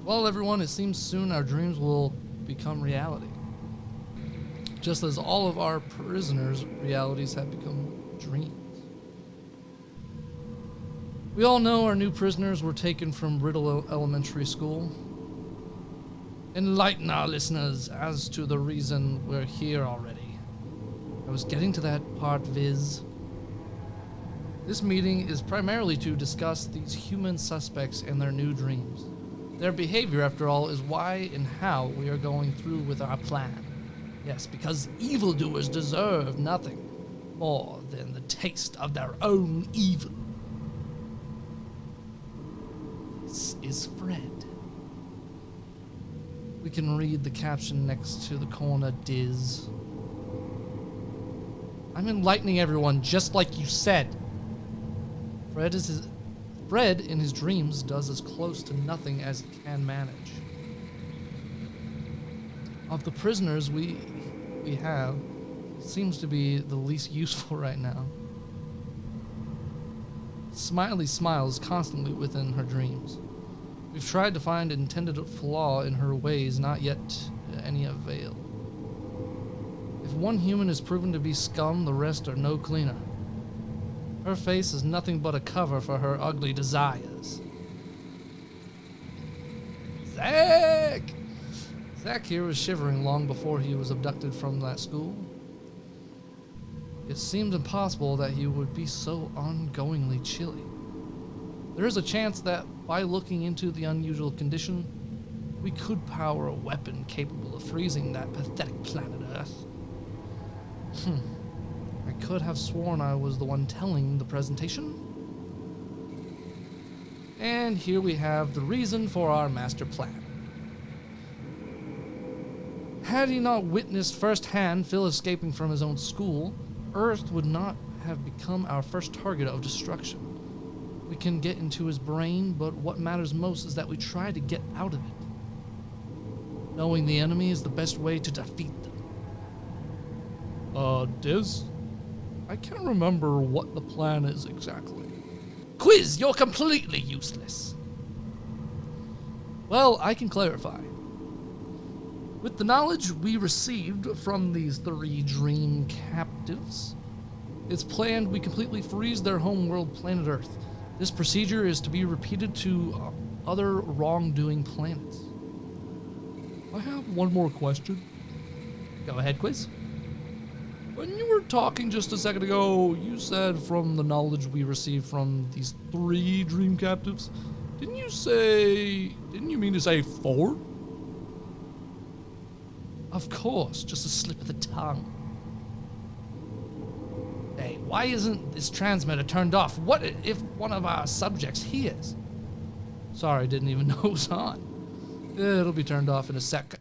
Well, everyone, it seems soon our dreams will become reality. Just as all of our prisoners' realities have become dreams. We all know our new prisoners were taken from Riddle Elementary School. Enlighten our listeners as to the reason we're here already. I was getting to that part, Viz. This meeting is primarily to discuss these human suspects and their new dreams. Their behavior, after all, is why and how we are going through with our plan. Yes, because evildoers deserve nothing more than the taste of their own evil. This is Fred. We can read the caption next to the corner, Diz. I'm enlightening everyone, just like you said. Fred in his dreams does as close to nothing as he can manage. Of the prisoners we have, seems to be the least useful right now. Smiley smiles constantly within her dreams. We've tried to find an intended flaw in her ways, not yet to any avail. If one human is proven to be scum, the rest are no cleaner. Her face is nothing but a cover for her ugly desires. Zack! Zack here was shivering long before he was abducted from that school. It seemed impossible that he would be so ongoingly chilly. There is a chance that by looking into the unusual condition, we could power a weapon capable of freezing that pathetic planet Earth. I could have sworn I was the one telling the presentation. And here we have the reason for our master plan. Had he not witnessed firsthand Phil escaping from his own school, Earth would not have become our first target of destruction. We can get into his brain, but what matters most is that we try to get out of it. Knowing the enemy is the best way to defeat them. Diz? I can't remember what the plan is exactly. Quiz, you're completely useless. Well, I can clarify. With the knowledge we received from these 3 dream captives, it's planned we completely freeze their homeworld, planet Earth. This procedure is to be repeated to other wrongdoing planets. I have one more question. Go ahead, Quiz. When you were talking just a second ago, you said from the knowledge we received from these 3 dream captives. Didn't you mean to say 4? Of course, just a slip of the tongue. Hey, why isn't this transmitter turned off? What if one of our subjects hears? Sorry, didn't even know it was on. It'll be turned off in a second.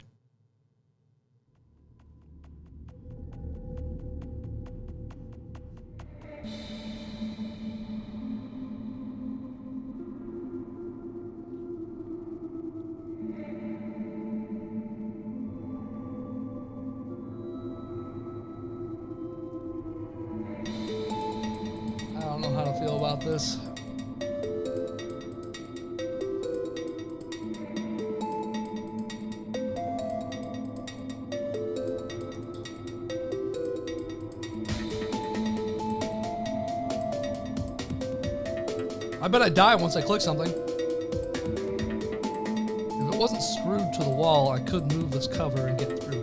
I don't know how to feel about this. I bet I die once I click something. If it wasn't screwed to the wall, I could move this cover and get through.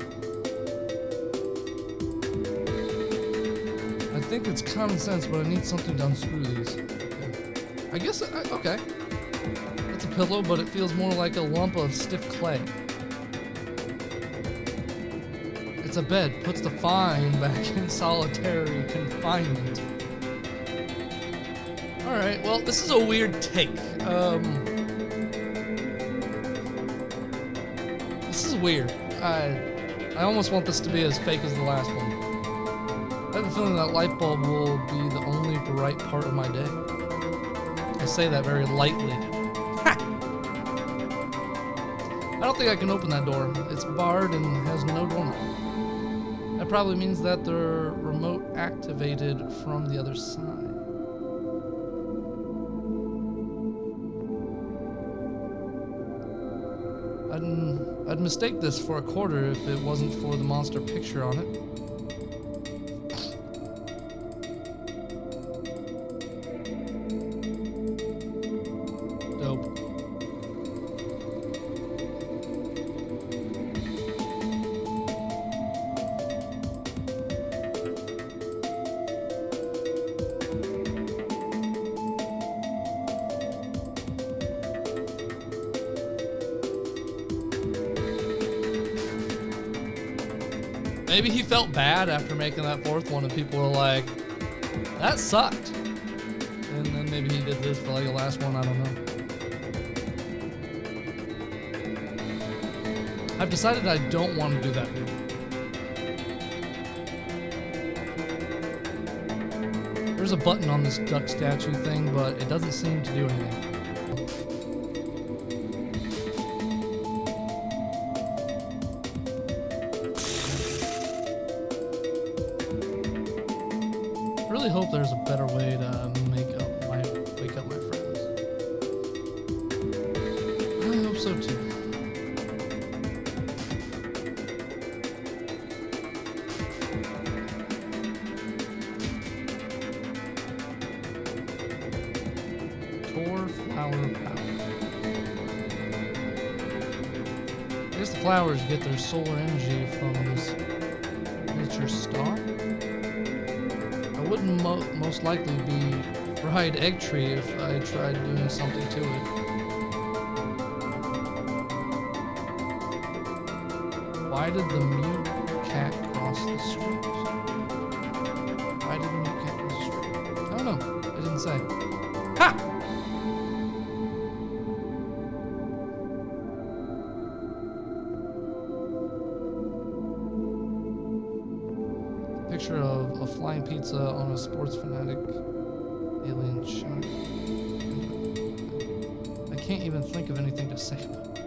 I think it's common sense, but I need something to unscrew these. Okay. I guess, okay. It's a pillow, but it feels more like a lump of stiff clay. It's a bed, puts the fine back in solitary confinement. Alright, well, this is a weird take. This is weird. I almost want this to be as fake as the last one. I have a feeling that light bulb will be the only bright part of my day. I say that very lightly. Ha! I don't think I can open that door. It's barred and has no doorknob. That probably means that the remote activated from the other side. I'd mistake this for a quarter if it wasn't for the monster picture on it. Dope. Maybe he felt bad after making that fourth one and people were like, that sucked. And then maybe he did this for like the last one, I don't know. I've decided I don't want to do that movie. There's a button on this duck statue thing, but it doesn't seem to do anything. I really hope there's a better way to wake up my friends. I hope so too. Tor flower power. I guess the flowers get their solar energy from this miniature star. Wouldn't most likely be fried egg tree if I tried doing something to it. Why did the mute cat cross the street? Why did the mute cat cross the street? I don't know. It didn't say. Ha! Picture of a flying pizza on a sports fanatic alien shot. I can't even think of anything to say about it.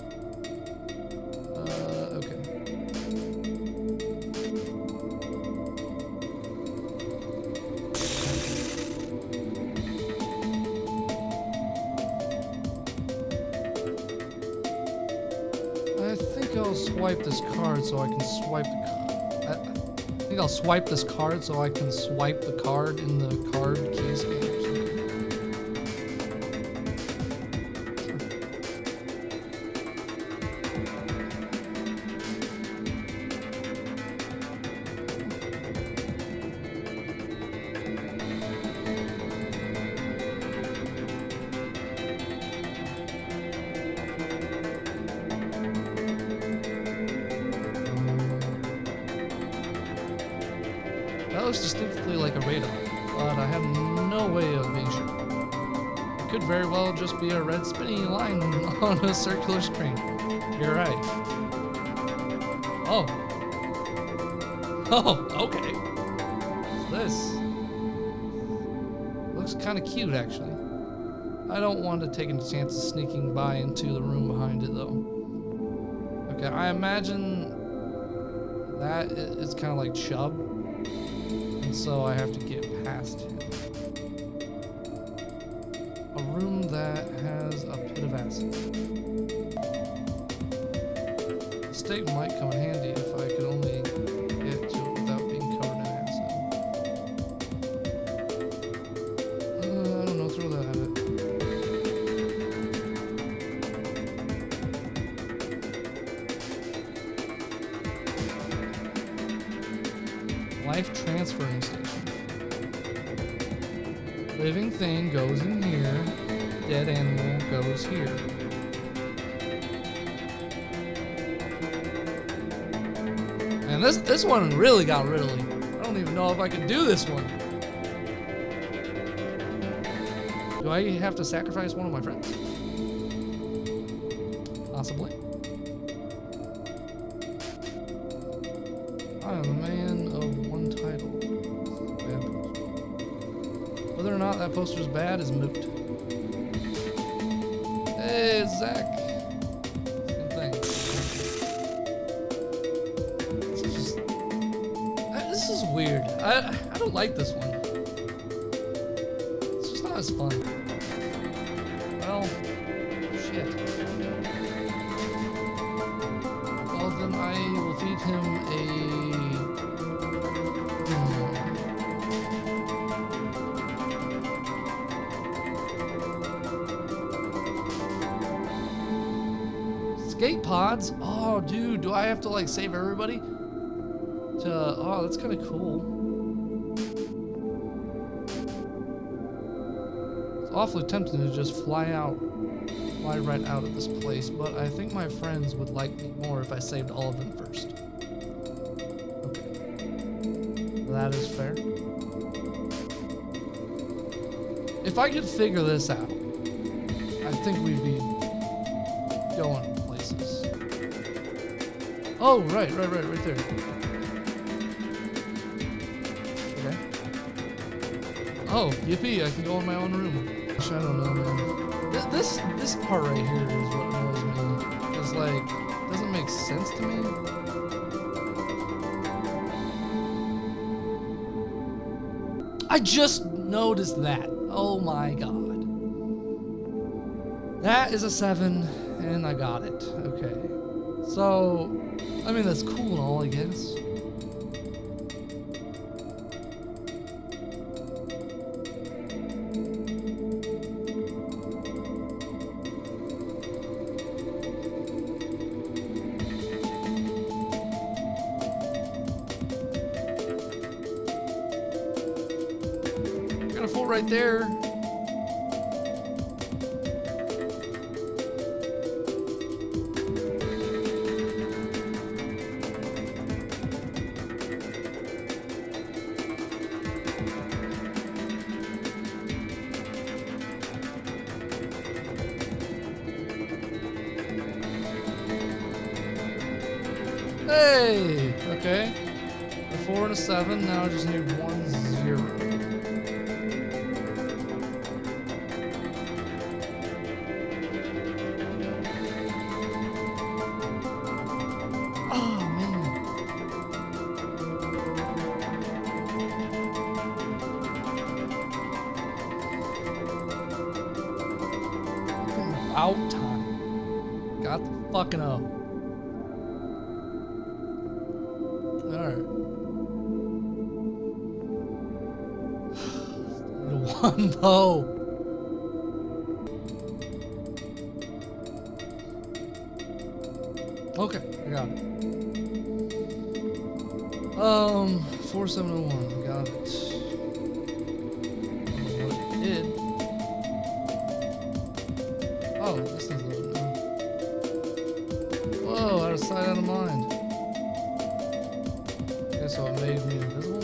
Okay. I think I'll swipe this card so I can swipe the card. I think I'll swipe this card so I can swipe the card in the card keys game or something. That looks distinctly like a radar, but I have no way of being sure. It could very well just be a red spinning line on a circular screen. You're right. Oh. Oh, okay. So this looks kind of cute, actually. I don't want to take any chances sneaking by into the room behind it, though. Okay, I imagine that it's kind of like Chubb. So I have to get past him. A room that has a pit of acid. The steak might come in handy if I could only get to it without being covered in acid. I don't know, throw that at it. Life transferring station. Living thing goes in here. Dead animal goes here. And this one really got riddly. I don't even know if I can do this one. Do I have to sacrifice one of my friends? Possibly. I am a man of one title. Bad poster. Whether or not that poster is bad is moot. Hey, Zack. Same thing. This is weird. I don't like this one. It's just not as fun. Well, shit. Escape pods? Oh, dude, do I have to like save everybody? Oh, that's kind of cool. It's awfully tempting to just fly right out of this place, but I think my friends would like me more if I saved all of them first. Okay. That is fair. If I could figure this out, I think we'd be going places. Oh, right there. Okay. Oh, yippee, I can go in my own room. I don't know, man. This part right here is what annoys me. It's like, doesn't make sense to me. I just noticed that. Oh my god. That is a 7, and I got it. Okay. So, I mean, that's cool and all, I guess. Got a 4 right there. Hey! Okay. A 4 and a 7. Now I just need 1 0. Oh, man. About time. Got the fucking O. One though. Okay, I got it. 4701, got it. What it did. Oh, this is loading now. Whoa, out of sight, out of mind. Okay, so it made me invisible.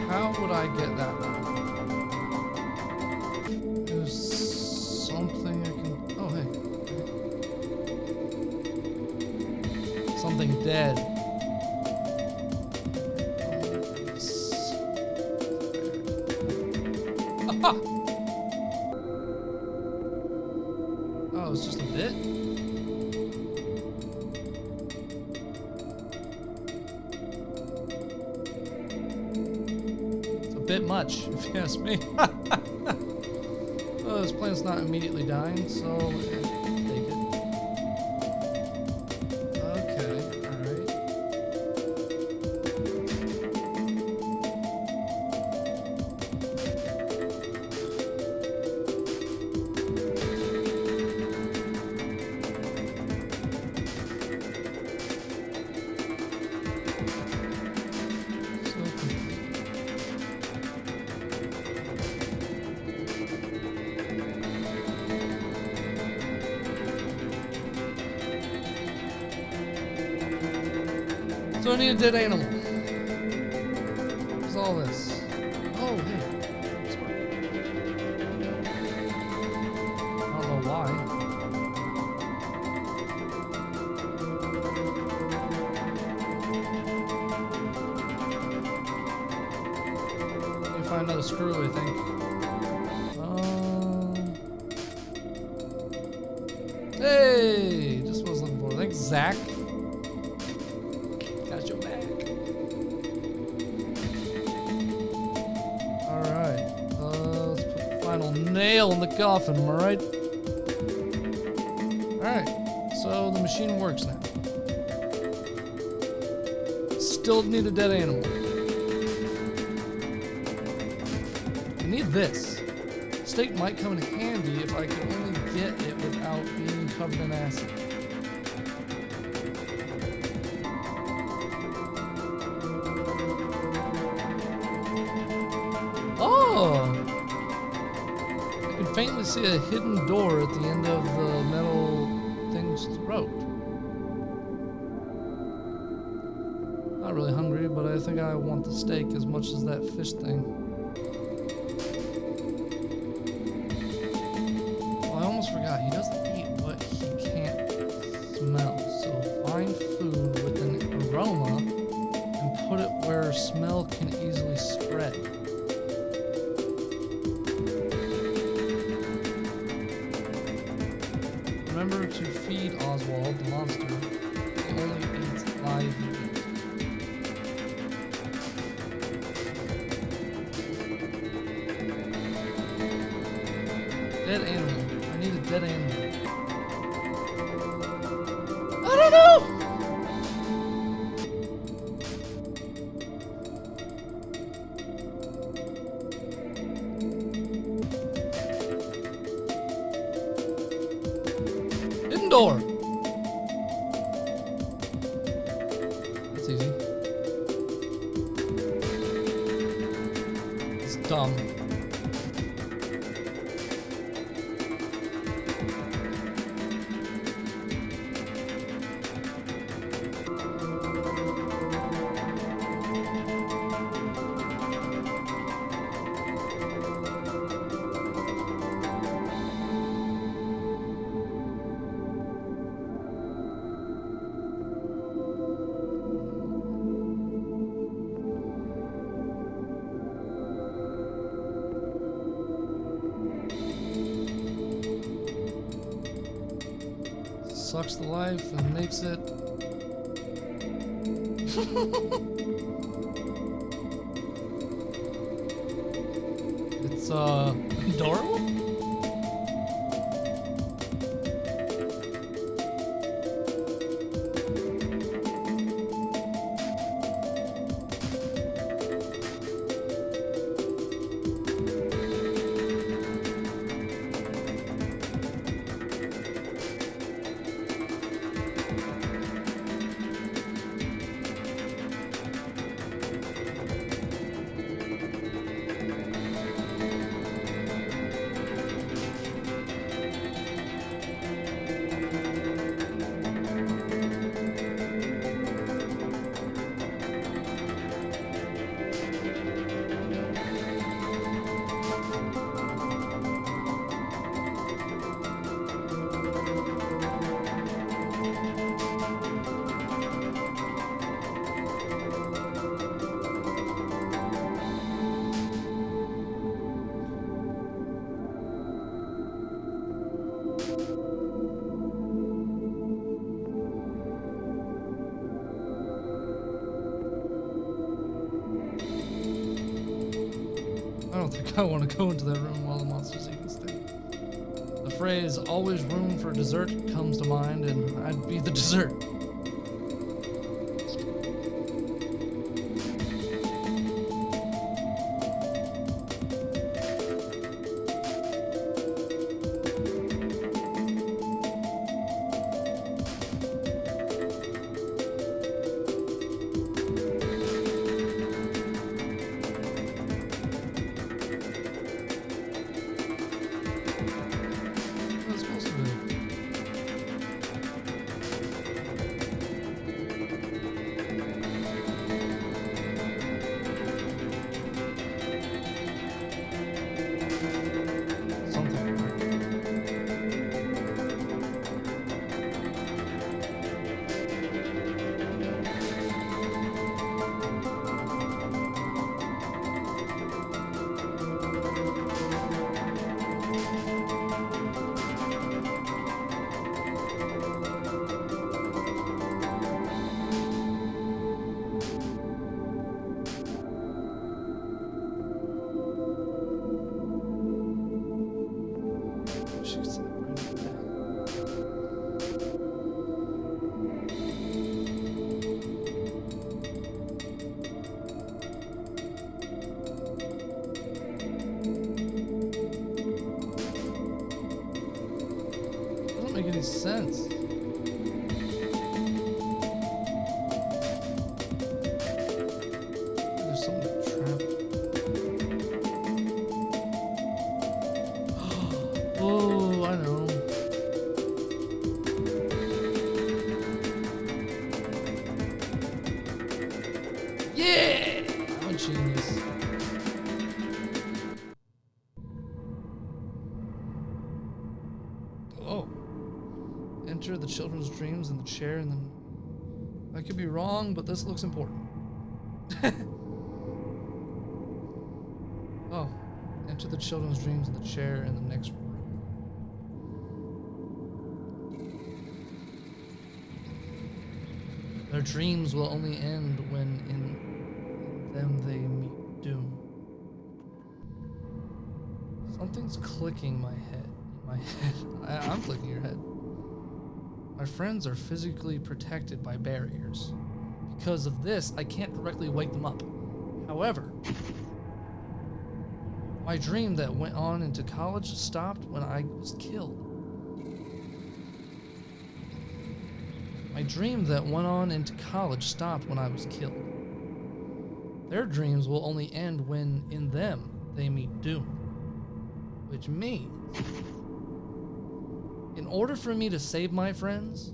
How would I get that one? There's something I can... Oh, hey. Something dead. Oh, it's just a bit? Bit much, if you ask me. Oh, this plant's not immediately dying, so take it. Okay, alright. So I need a dead animal. What's all this? Oh, hey. Smart. I don't know why. Let me find another screw, I think. Hey, just what I was looking for. Thanks, Zack. Got your back. Alright, let's put the final nail in the coffin, am I right? Alright, so the machine works now. Still need a dead animal. I need this. Steak might come in handy if I could only get it without being covered in acid. Oh! I can faintly see a hidden door at the end of the metal thing's throat. Not really hungry, but I think I want the steak as much as that fish thing. Oh, I almost forgot. He doesn't eat what he can't smell. So find food with an aroma and put it where smell can easily spread. Remember to feed Oswald, the monster. He only eats live meat. Dead animal. I need a dead animal. I don't know! Hidden door. That's easy. It's dumb. Sucks the life and makes it. It's adorable. I don't think I want to go into that room while the monster's eating steak. The phrase, always room for dessert, comes to mind, and I'd be the dessert. What's it supposed to do? you could say that, right? Yeah. Doesn't make any sense. There's something trapped. Oh, I know. Yeah! I'm a genius. Oh. Enter the children's dreams in the chair and then... I could be wrong, but this looks important. Oh. Enter the children's dreams in the chair in the next room. Their dreams will only end when in them they meet doom. Something's clicking my head. In my head. I'm clicking your head. My friends are physically protected by barriers. Because of this, I can't directly wake them up. However, my dream that went on into college stopped when I was killed. My dream that went on into college stopped when I was killed. Their dreams will only end when, in them, they meet doom. Which means, in order for me to save my friends,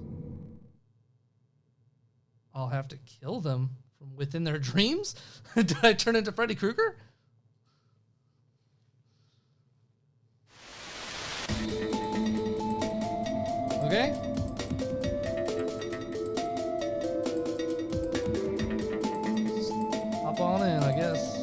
I'll have to kill them from within their dreams? Did I turn into Freddy Krueger? Okay. Hop on in, I guess.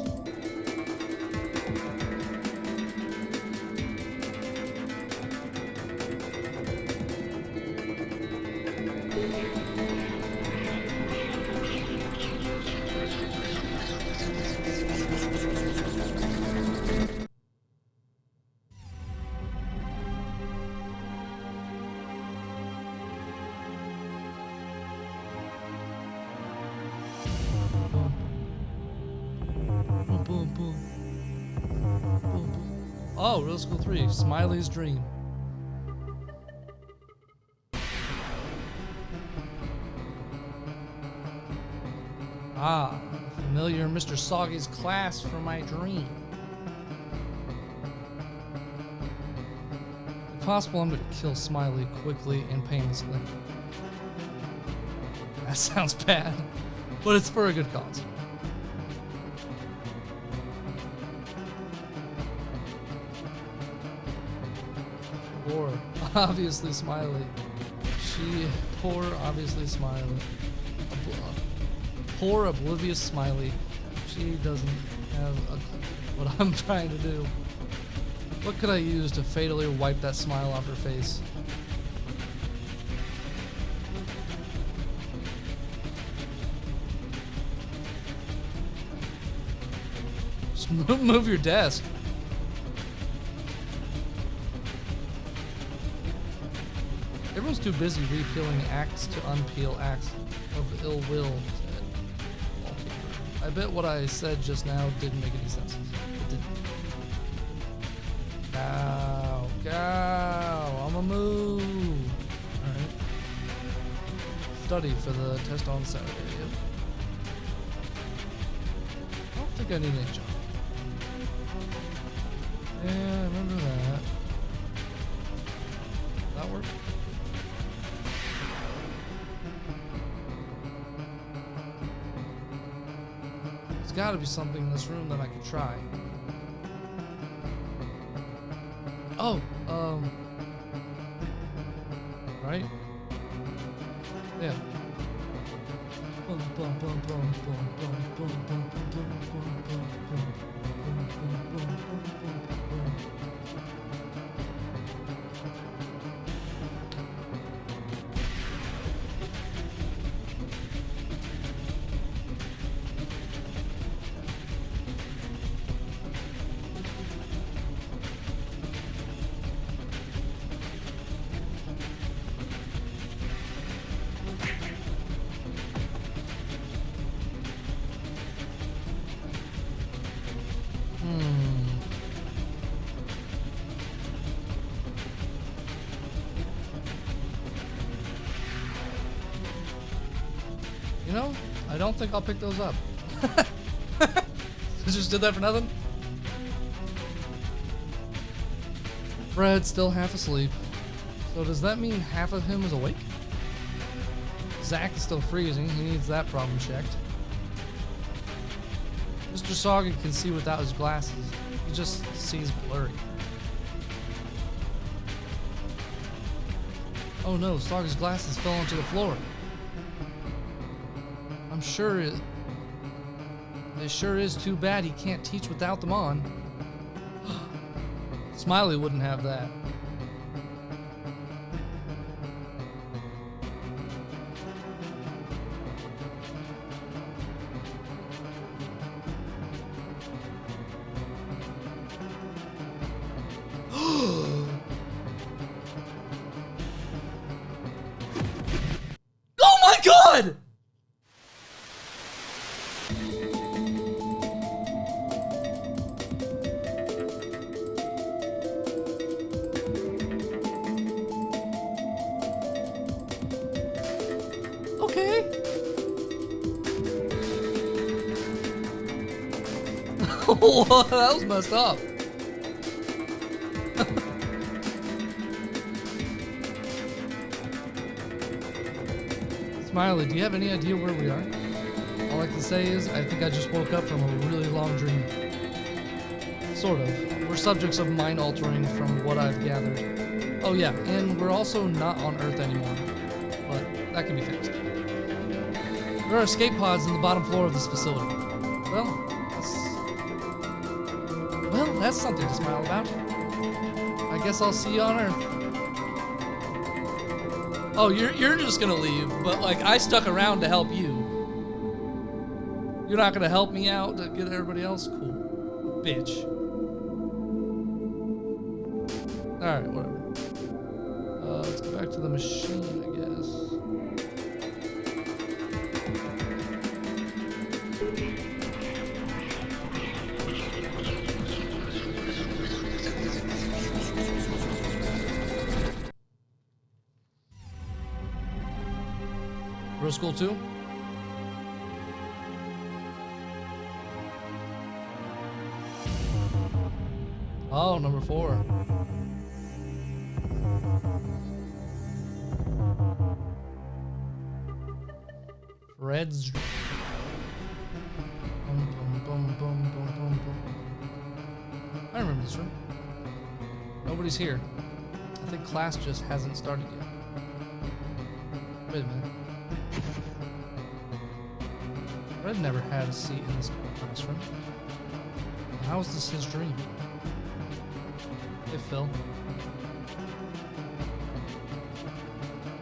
Oh, Riddle School 3, Smiley's Dream. Ah, familiar Mr. Soggy's class for my dream. If possible, I'm going to kill Smiley quickly and painlessly. That sounds bad, but it's for a good cause. Poor, obviously Smiley. Poor, obviously Smiley. Poor, oblivious Smiley. She doesn't have a clue what I'm trying to do. What could I use to fatally wipe that smile off her face? Just move your desk. Everyone's too busy repealing acts to unpeel acts of ill will. I bet what I said just now didn't make any sense. It didn't. Cow, I'ma move. Alright. Study for the test on Saturday. Yep. I don't think I need any job. Yeah, I remember that. That worked. There's got to be something in this room that I could try. Oh, right? Yeah. You know, I don't think I'll pick those up. Just did that for nothing? Fred's still half asleep. So does that mean half of him is awake? Zack is still freezing. He needs that problem checked. Mr. Saga can see without his glasses. He just sees blurry. Oh no, Saga's glasses fell onto the floor. I'm sure it sure is too bad he can't teach without them on. Smiley wouldn't have that. Oh my God! Okay. Whoa, that was messed up. Smiley, do you have any idea where we are? All I can say is I think I just woke up from a really long dream. Sort of. We're subjects of mind altering from what I've gathered. Oh yeah, and we're also not on Earth anymore. But that can be fixed. There are escape pods in the bottom floor of this facility. Well, that's something to smile about. I guess I'll see you on Earth. Oh, you're just gonna leave, but like I stuck around to help you. You're not gonna help me out to get everybody else? Cool. Bitch. Alright, whatever. Let's go back to the machine, I guess. Riddle School 2? Oh, number 4. Fred's. I remember this room. Nobody's here. I think class just hasn't started yet. Wait a minute. Fred never had a seat in this classroom. How is this his dream? Hey, Phil.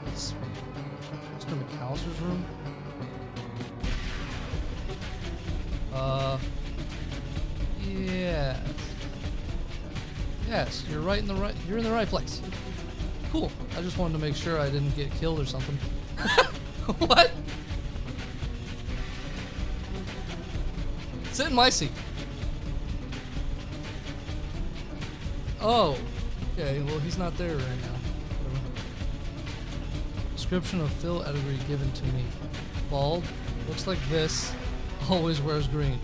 It's Mr. McAllister's room? Yes. Yes, you're in the right place. Cool. I just wanted to make sure I didn't get killed or something. What? Sit in my seat. Oh, okay. Well, he's not there right now. Description of Phil Eddery given to me. Bald, looks like this, always wears green.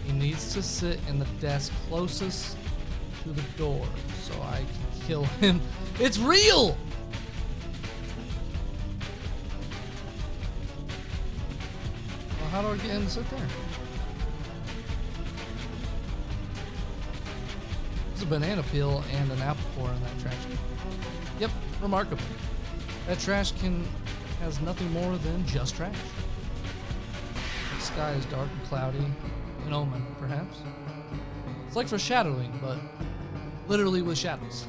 He needs to sit in the desk closest to the door so I can kill him. It's real! Well, how do I get him to sit there? There's a banana peel and an apple core in that trash can. Yep, remarkably. That trash can has nothing more than just trash. The sky is dark and cloudy. An omen, perhaps. It's like foreshadowing, but literally with shadows.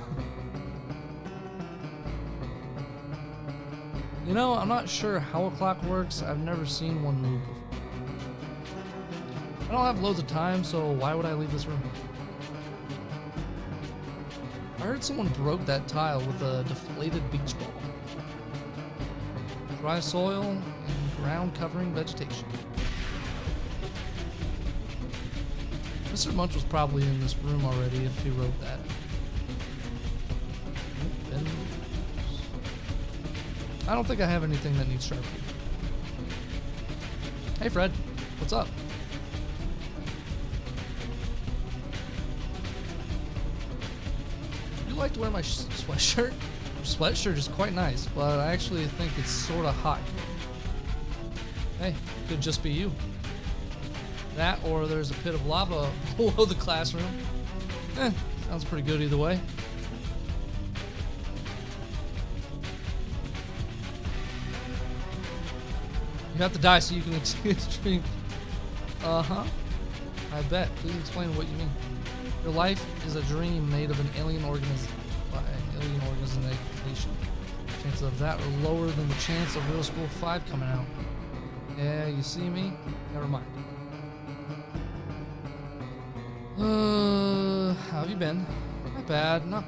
You know, I'm not sure how a clock works. I've never seen one move before. I don't have loads of time, so why would I leave this room? I heard someone broke that tile with a deflated beach ball. Dry soil and ground covering vegetation. Mr. Munch was probably in this room already if he wrote that. I don't think I have anything that needs sharpening. Hey, Fred. What's up? You like to wear my sweatshirt? Your sweatshirt is quite nice, but I actually think it's sort of hot. Hey, could just be you. That, or there's a pit of lava below the classroom. Sounds pretty good either way. You have to die so you can experience the dream. Uh-huh. I bet. Please explain what you mean. Your life is a dream made of an alien organization. Chances of that are lower than the chance of Riddle School 5 coming out. Yeah, you see me? Never mind. How have you been? Not bad. Not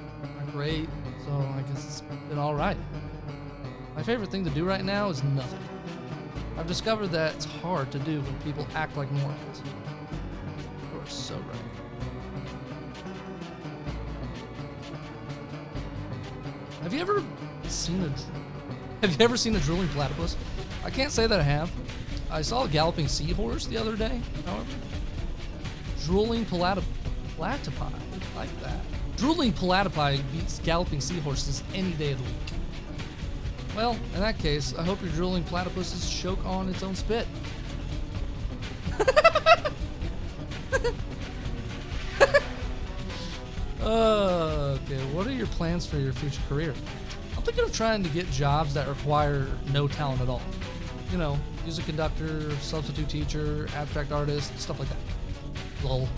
great. So I guess it's been alright. My favorite thing to do right now is nothing. I've discovered that it's hard to do when people act like morons. You're so right. Have you ever seen a drooling platypus? I can't say that I have. I saw a galloping seahorse the other day, however. Drooling platypi, like that. Drooling platypi beats galloping seahorses any day of the week. Well, in that case, I hope your drooling platypuses choke on its own spit. Okay, what are your plans for your future career? I'm thinking of trying to get jobs that require no talent at all. You know, music conductor, substitute teacher, abstract artist, stuff like that. Lol.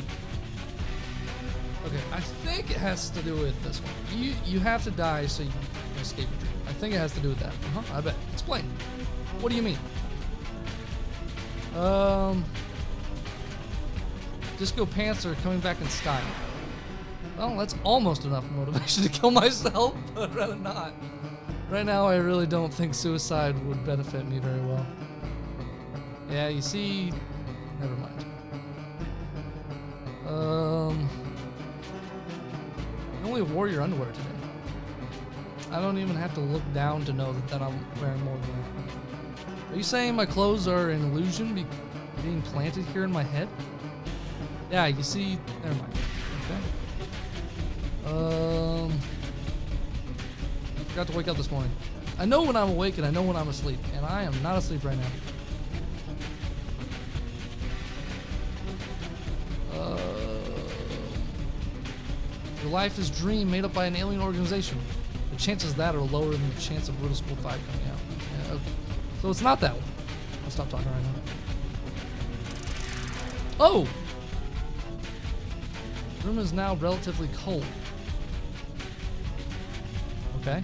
Okay, I think it has to do with this one. You have to die so you can escape your dream. I think it has to do with that. I bet. Explain. What do you mean? Disco pants are coming back in style. Well, that's almost enough motivation to kill myself, but I'd rather not. Right now, I really don't think suicide would benefit me very well. Yeah, you see... Never mind. I only wore your underwear today. I don't even have to look down to know that I'm wearing more than that. Are you saying my clothes are an illusion being planted here in my head? Yeah, you see... Never mind. Okay. I forgot to wake up this morning. I know when I'm awake and I know when I'm asleep, and I am not asleep right now. Your life is a dream made up by an alien organization. The chances of that are lower than the chance of Riddle School 5 coming out. Yeah, okay. So it's not that one. I'll stop talking right now. Oh! The room is now relatively cold. Okay.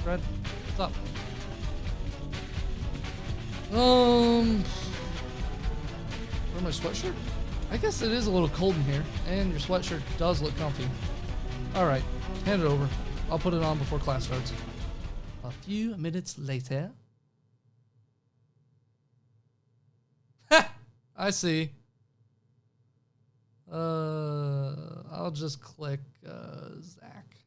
Fred, what's up? Wear my sweatshirt? I guess it is a little cold in here, and your sweatshirt does look comfy. Alright, hand it over. I'll put it on before class starts. A few minutes later. Ha! I see. I'll just click Zack.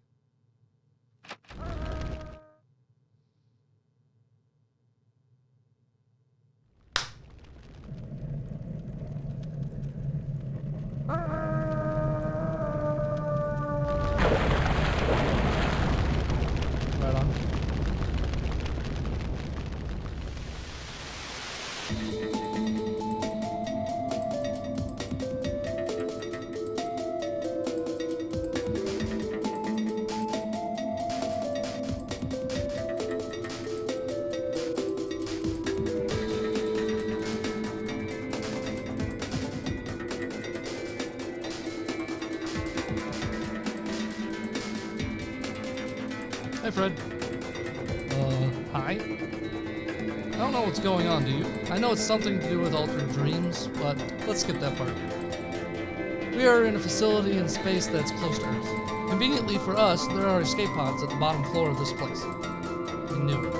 Right on. Hey, Fred. Hi? I don't know what's going on, do you? I know it's something to do with altered dreams, but let's skip that part. We are in a facility in space that's close to Earth. Conveniently for us, there are escape pods at the bottom floor of this place. You knew it.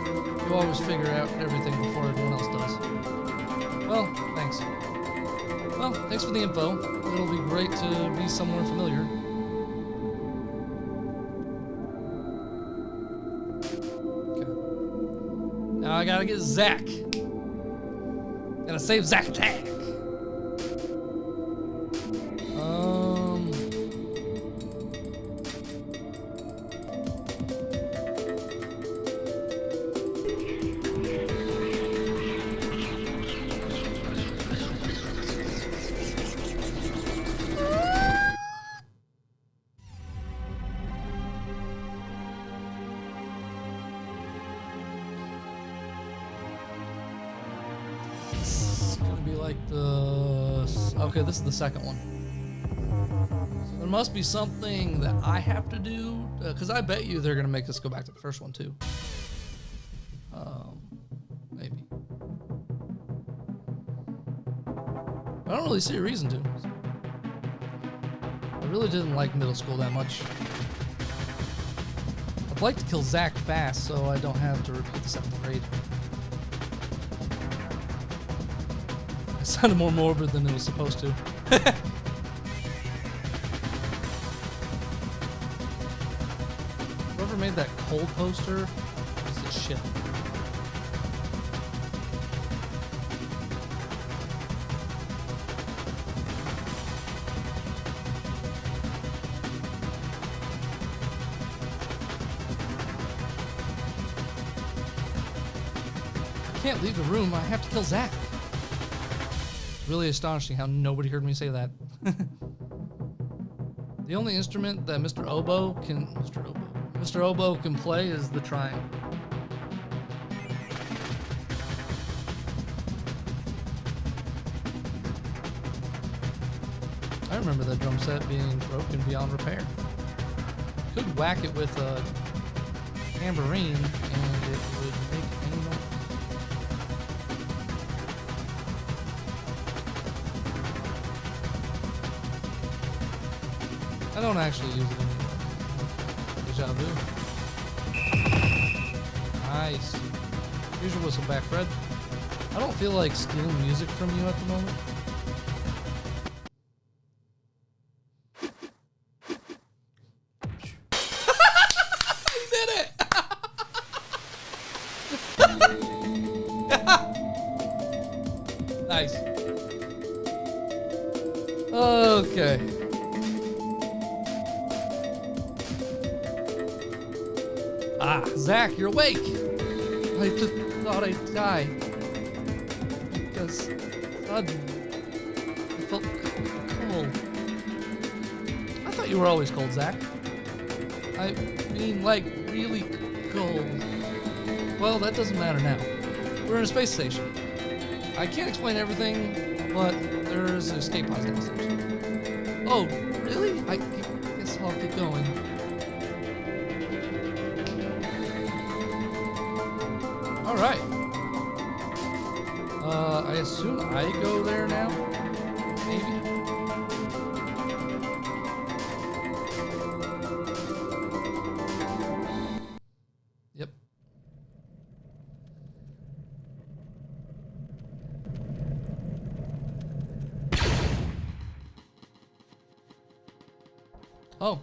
You always figure out everything before everyone else does. Well, thanks. Well, thanks for the info. It'll be great to be somewhere familiar. I gotta get Zack. Gotta save Zack Attack. Okay, this is the second one. So there must be something that I have to do, because I bet you they're going to make us go back to the first one too. Maybe. I don't really see a reason to. I really didn't like middle school that much. I'd like to kill Zack fast so I don't have to repeat the 7th grade. It sounded more morbid than it was supposed to. Whoever made that cold poster is the shit. I can't leave the room. I have to kill Zack. Really astonishing how nobody heard me say that. The only instrument that Mr. Oboe can play is the triangle. I remember that drum set being broken beyond repair. Could whack it with a tambourine and it would make any noise. I don't actually use it anymore. Deja vu. Nice. Here's your whistle back, Fred. I don't feel like stealing music from you at the moment. You did it! Nice. Okay. Ah, Zack, you're awake! I just thought I'd die. Because suddenly I felt cold. I thought you were always cold, Zack. I mean, like, really cold. Well, that doesn't matter now. We're in a space station. I can't explain everything, but there's an escape pod downstairs. Oh, really? I guess I'll get going. Alright. I assume I go there now? Maybe? Yep. Oh.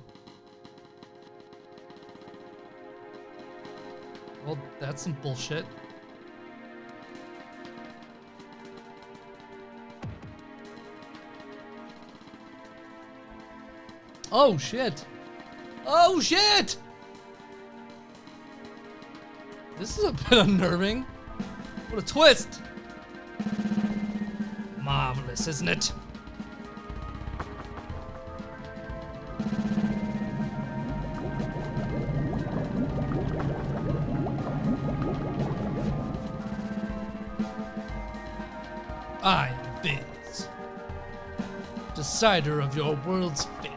Well, that's some bullshit. Oh shit! Oh shit! This is a bit unnerving. What a twist! Marvelous, isn't it? I am Biz, decider of your world's fate.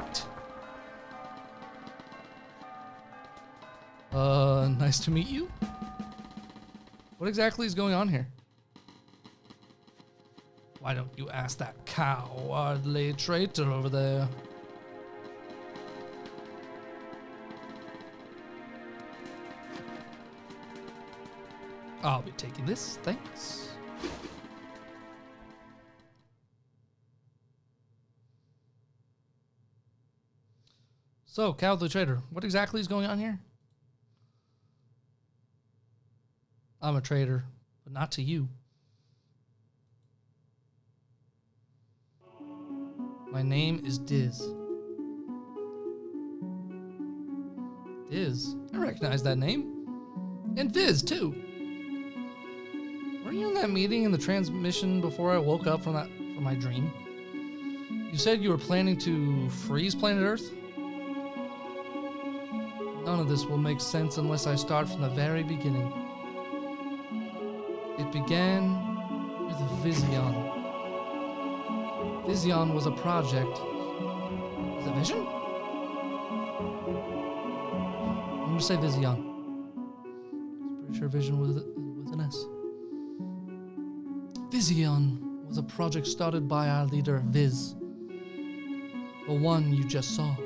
Nice to meet you. What exactly is going on here? Why don't you ask that cowardly traitor over there? I'll be taking this, thanks. So, cowardly traitor, what exactly is going on here? I'm a traitor, but not to you. My name is Diz. Diz? I recognize that name. And Viz, too. Were you in that meeting in the transmission before I woke up from my dream? You said you were planning to freeze planet Earth? None of this will make sense unless I start from the very beginning. It began with Vision. Vision was a project. Is it Vision? I'm going to say Vision. I'm pretty sure Vision was with an S. Vision was a project started by our leader, Viz. The one you just saw.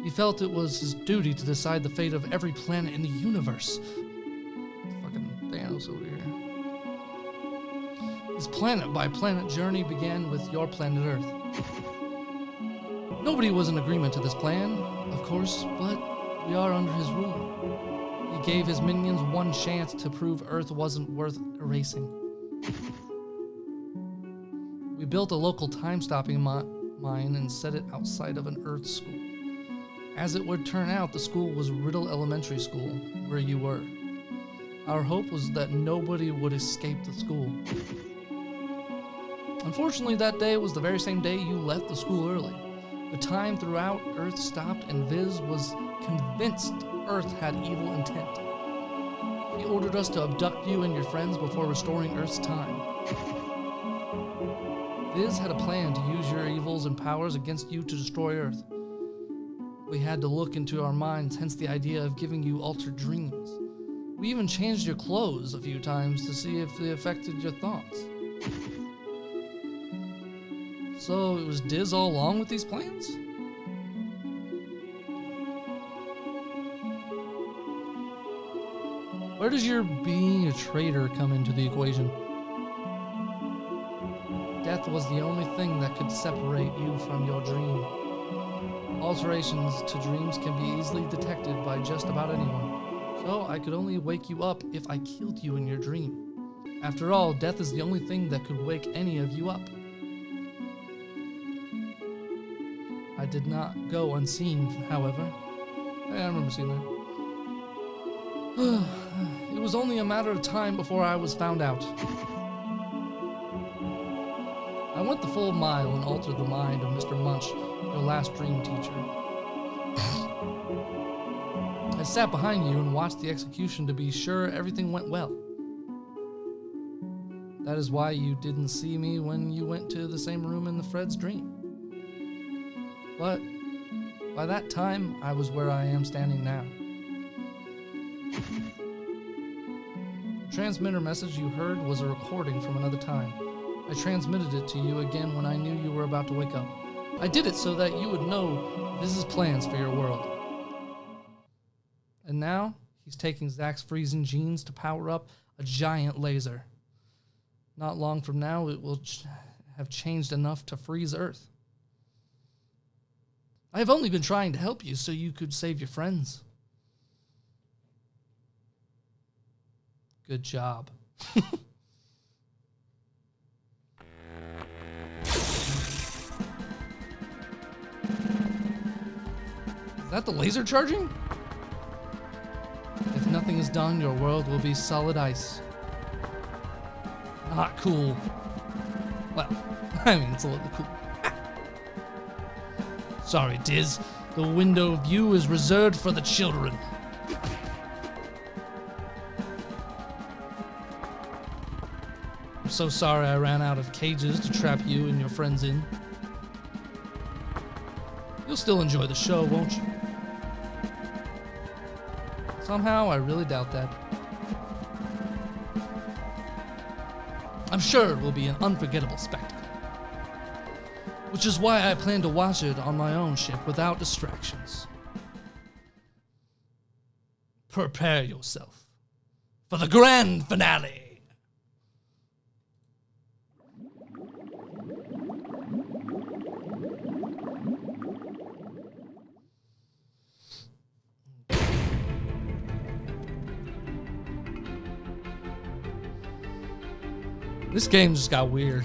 He felt it was his duty to decide the fate of every planet in the universe. Fucking Thanos over here. His planet-by-planet journey began with your planet Earth. Nobody was in agreement to this plan, of course, but we are under his rule. He gave his minions one chance to prove Earth wasn't worth erasing. We built a local time-stopping mine and set it outside of an Earth school. As it would turn out, the school was Riddle Elementary School, where you were. Our hope was that nobody would escape the school. Unfortunately, that day was the very same day you left the school early. The time throughout Earth stopped, and Viz was convinced Earth had evil intent. He ordered us to abduct you and your friends before restoring Earth's time. Viz had a plan to use your evils and powers against you to destroy Earth. We had to look into our minds, hence the idea of giving you altered dreams. We even changed your clothes a few times to see if they affected your thoughts. So it was Diz all along with these plans? Where does your being a traitor come into the equation? Death was the only thing that could separate you from your dream. Alterations to dreams can be easily detected by just about anyone, so I could only wake you up if I killed you in your dream. After all, death is the only thing that could wake any of you up. I did not go unseen, however. I remember seeing that. It was only a matter of time before I was found out. I went the full mile and altered the mind of Mr. Munch, your last dream teacher. I sat behind you and watched the execution to be sure everything went well. That is why you didn't see me when you went to the same room in the Fred's dream. But by that time, I was where I am standing now. The transmitter message you heard was a recording from another time. I transmitted it to you again when I knew you were about to wake up. I did it so that you would know Viz's plans for your world. And now, he's taking Zack's freezing genes to power up a giant laser. Not long from now, it will have changed enough to freeze Earth. I have only been trying to help you so you could save your friends. Good job. Is that the laser charging? If nothing is done, your world will be solid ice. Not cool. Well, I mean, it's a little cool. Sorry, Diz. The window of view is reserved for the children. I'm so sorry I ran out of cages to trap you and your friends in. You'll still enjoy the show, won't you? Somehow, I really doubt that. I'm sure it will be an unforgettable spectacle. Which is why I plan to watch it on my own ship without distractions. Prepare yourself for the grand finale. This game just got weird.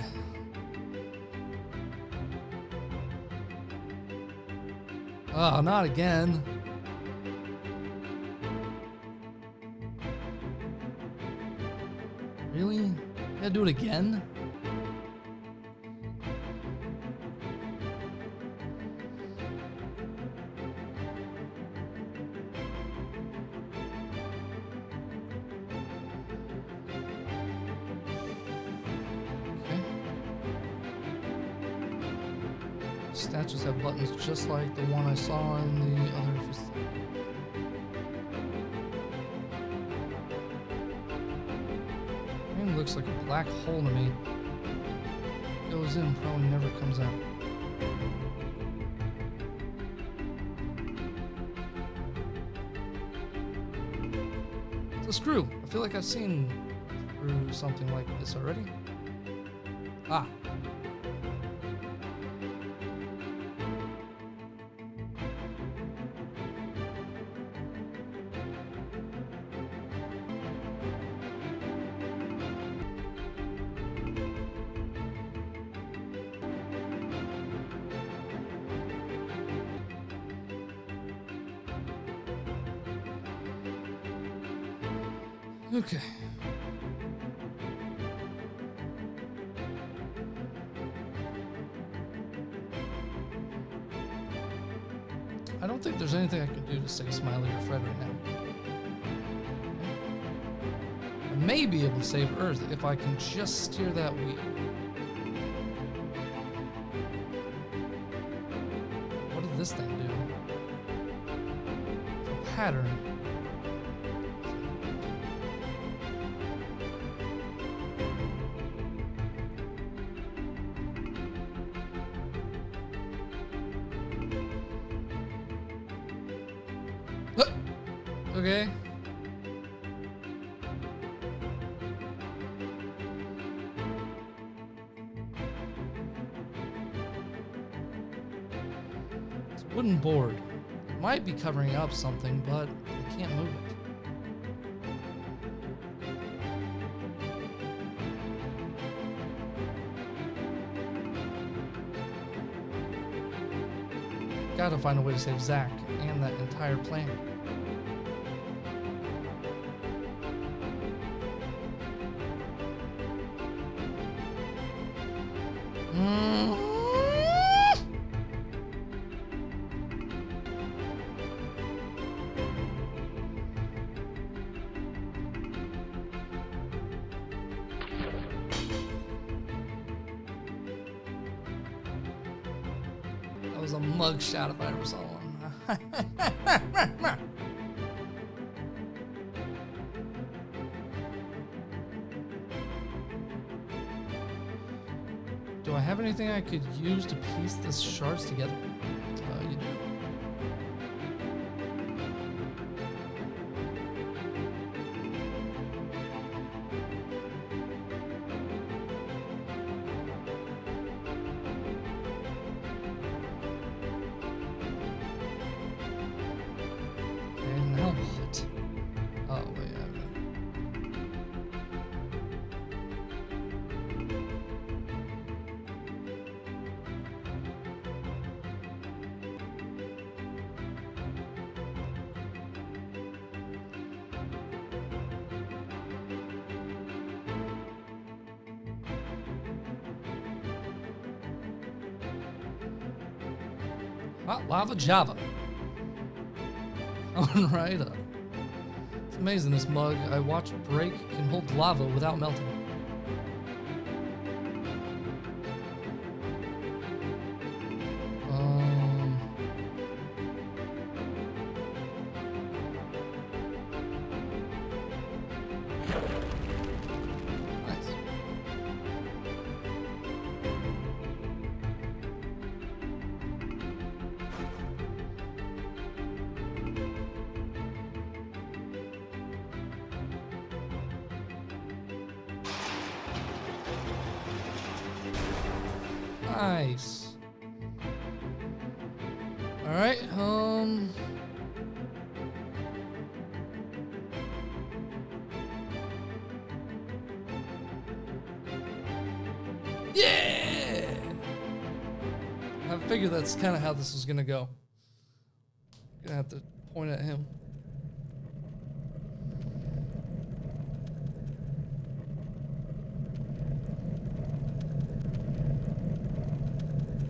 Oh, not again. Really? You gotta do it again? Statues have buttons just like the one I saw in the other facility. It looks like a black hole to me. Goes in, probably never comes out. It's a screw. I feel like I've seen through something like this already. Ah. Okay. I don't think there's anything I can do to save Smiley or Fred right now. I may be able to save Earth if I can just steer that wheel. What did this thing do? It's a pattern. Okay. It's a wooden board. It might be covering up something, but I can't move it. Gotta find a way to save Zack and that entire planet. That was a mugshot if I ever saw one. Do I have anything I could use to piece this shards together? You do. Hot lava Java. Coming right up. It's amazing this mug I watched break can hold lava without melting. Nice. All right. Yeah! I figured that's kind of how this was gonna go. Gonna have to point at him.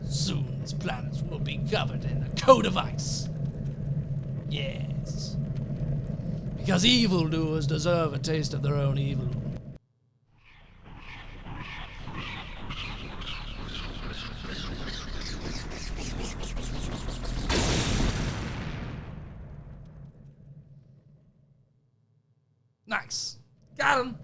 Soon these planets will be covered in a coat of ice. Yes. Because evildoers deserve a taste of their own evil. Nice. Got him.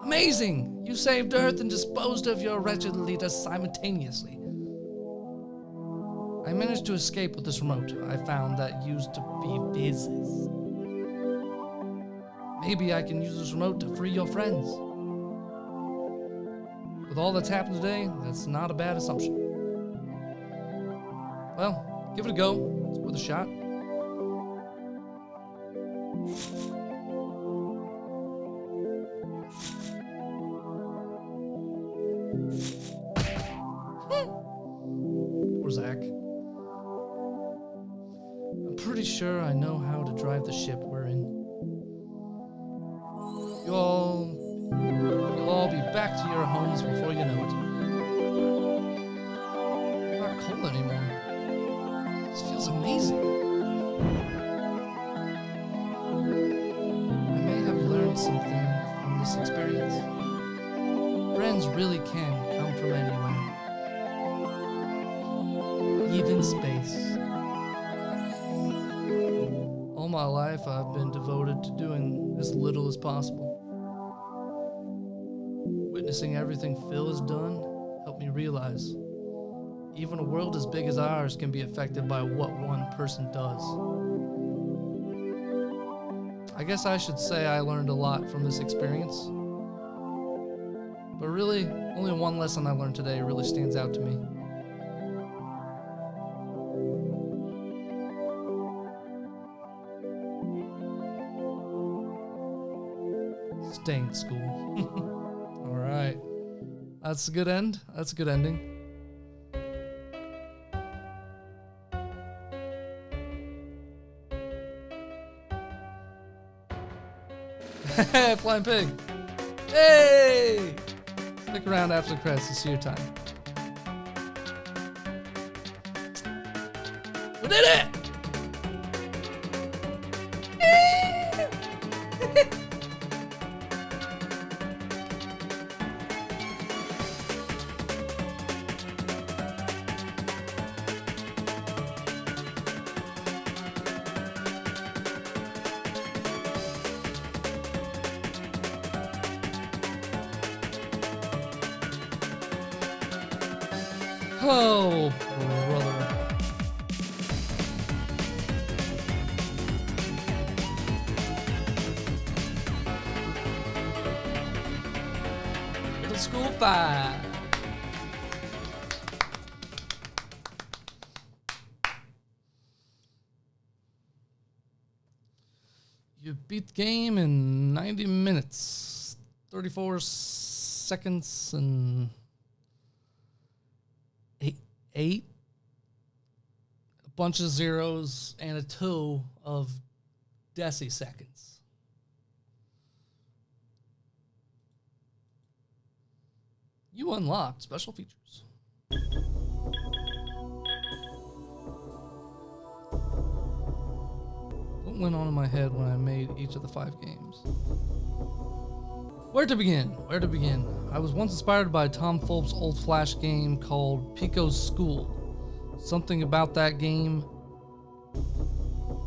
Amazing! You saved Earth and disposed of your wretched leaders simultaneously. I managed to escape with this remote I found that used to be Viz's. Maybe I can use this remote to free your friends. With all that's happened today, that's not a bad assumption. Well, give it a go. It's worth a shot. Poor Zack. I'm pretty sure I know how to drive the ship we're in. You'll all be back to your homes before you know it. I'm not cold anymore. This feels amazing. I may have learned something from this experience. Friends really can come from anywhere. Even space. All my life I've been devoted to doing as little as possible. Witnessing everything Phil has done helped me realize even a world as big as ours can be affected by what one person does. I guess I should say I learned a lot from this experience. But really, only one lesson I learned today really stands out to me. Stay in school. Alright. That's a good end. That's a good ending. Flying pig. Hey! Stick around after the credits to see your time. We did it! Oh, brother. Riddle School 5. You beat the game in 90 minutes, 34 seconds, and eight, a bunch of zeros, and a 2 of deciseconds. You unlocked special features. What went on in my head when I made each of the 5 games? Where to begin? Where to begin? I was once inspired by Tom Fulp's old Flash game called Pico's School. Something about that game,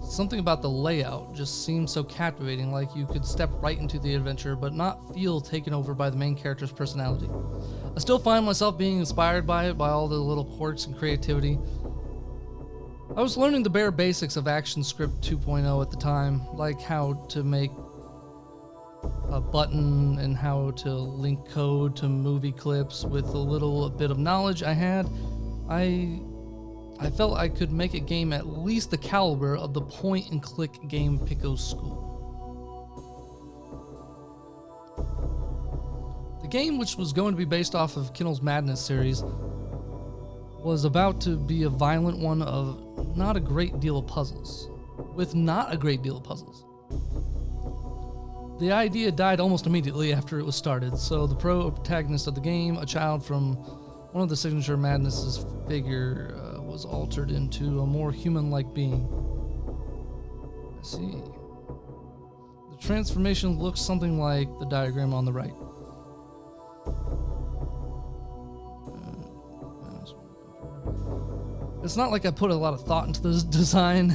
something about the layout just seemed so captivating, like you could step right into the adventure but not feel taken over by the main character's personality. I still find myself being inspired by it, by all the little quirks and creativity. I was learning the bare basics of ActionScript 2.0 at the time, like how to make a button and how to link code to movie clips. With a little bit of knowledge I had, I I felt I could make a game at least the caliber of the point-and-click game Pico's School. The game, which was going to be based off of Kindle's Madness series, was about to be a violent one of not a great deal of puzzles. The idea died almost immediately after it was started, so the protagonist of the game, a child from one of the signature Madness's figure, was altered into a more human-like being. I see. The transformation looks something like the diagram on the right. It's not like I put a lot of thought into this design.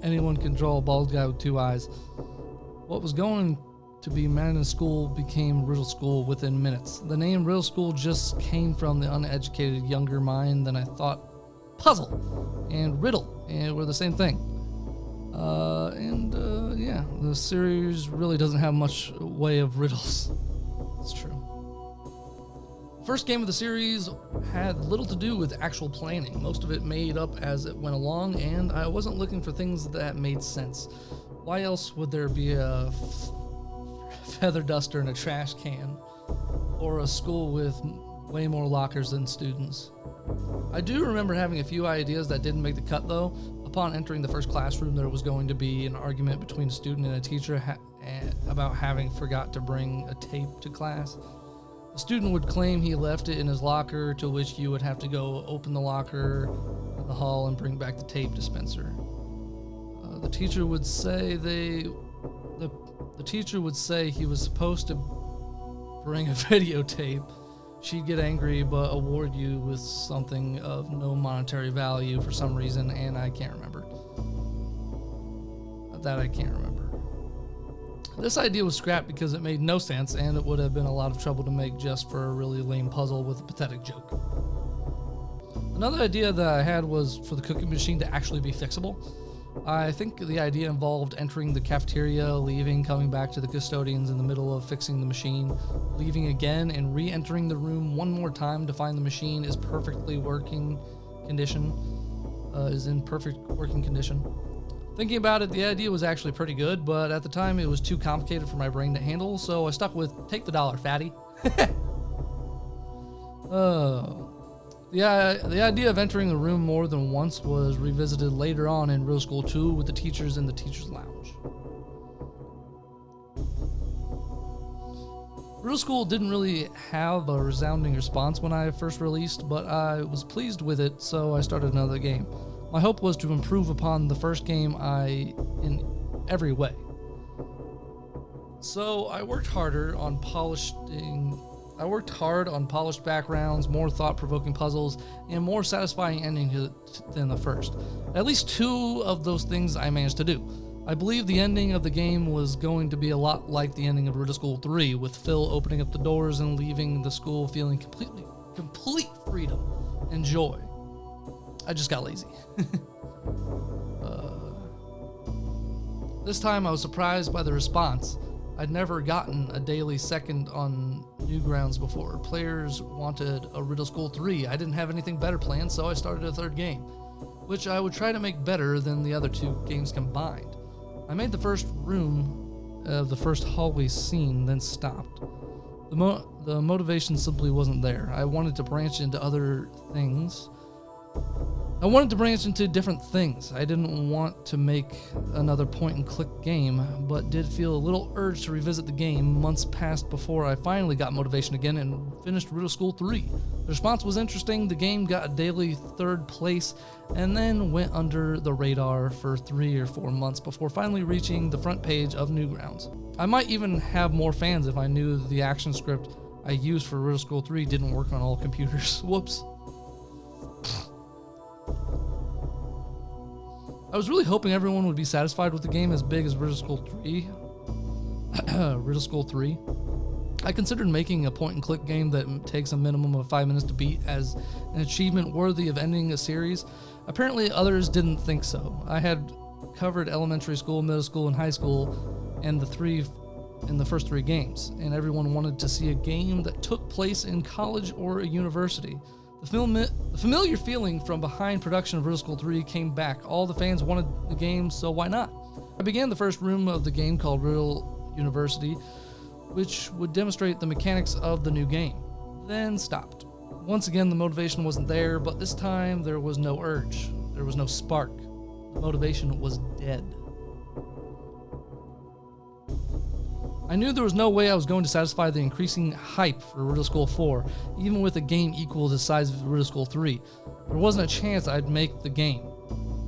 Anyone can draw a bald guy with 2 eyes. What was going to be Madness School became Riddle School within minutes. The name Riddle School just came from the uneducated younger mind than I thought. Puzzle and riddle were the same thing. Yeah, the series really doesn't have much way of riddles. It's true. First game of the series had little to do with actual planning. Most of it made up as it went along, and I wasn't looking for things that made sense. Why else would there be a feather duster in a trash can, or a school with way more lockers than students? I do remember having a few ideas that didn't make the cut, though. Upon entering the first classroom, there was going to be an argument between a student and a teacher about having forgot to bring a tape to class. The student would claim he left it in his locker, to which you would have to go open the locker in the hall and bring back the tape dispenser. The teacher would say he was supposed to bring a videotape. She'd get angry but award you with something of no monetary value for some reason, and I can't remember. This idea was scrapped because it made no sense, and it would have been a lot of trouble to make just for a really lame puzzle with a pathetic joke. Another idea that I had was for the cookie machine to actually be fixable. I think the idea involved entering the cafeteria, leaving, coming back to the custodians in the middle of fixing the machine, leaving again, and re-entering the room one more time to find the machine is in perfect working condition. Thinking about it, the idea was actually pretty good, but at the time it was too complicated for my brain to handle, so I stuck with take the dollar, fatty. The idea of entering the room more than once was revisited later on in Riddle School 2 with the teachers in the teacher's lounge. Riddle School didn't really have a resounding response when I first released, but I was pleased with it, so I started another game. My hope was to improve upon the first game in every way. So I worked hard on polished backgrounds, more thought-provoking puzzles, and more satisfying ending than the first. At least 2 of those things I managed to do. I believe the ending of the game was going to be a lot like the ending of Riddle School 3, with Phil opening up the doors and leaving the school feeling complete freedom and joy. I just got lazy. This time I was surprised by the response. I'd never gotten a daily second on Newgrounds before. Players wanted a Riddle School 3. I didn't have anything better planned, so I started a third game, which I would try to make better than the other 2 games combined. I made the first room of the first hallway scene, then stopped. The motivation simply wasn't there. I wanted to branch into different things. I didn't want to make another point-and-click game, but did feel a little urge to revisit the game. Months passed before I finally got motivation again and finished Riddle School 3. The response was interesting. The game got a daily 3rd place and then went under the radar for 3 or 4 months before finally reaching the front page of Newgrounds. I might even have more fans if I knew the action script I used for Riddle School 3 didn't work on all computers. Whoops. I was really hoping everyone would be satisfied with the game as big as Riddle School 3. Riddle School 3. I considered making a point-and-click game that takes a minimum of 5 minutes to beat as an achievement worthy of ending a series. Apparently others didn't think so. I had covered elementary school, middle school, and high school in the first 3 games, and everyone wanted to see a game that took place in college or a university. The familiar feeling from behind production of Riddle School 3 came back. All the fans wanted the game, so why not? I began the first room of the game called Riddle University, which would demonstrate the mechanics of the new game, then stopped. Once again, the motivation wasn't there, but this time there was no urge. There was no spark. The motivation was dead. I knew there was no way I was going to satisfy the increasing hype for Riddle School 4, even with a game equal to the size of Riddle School 3. There wasn't a chance I'd make the game.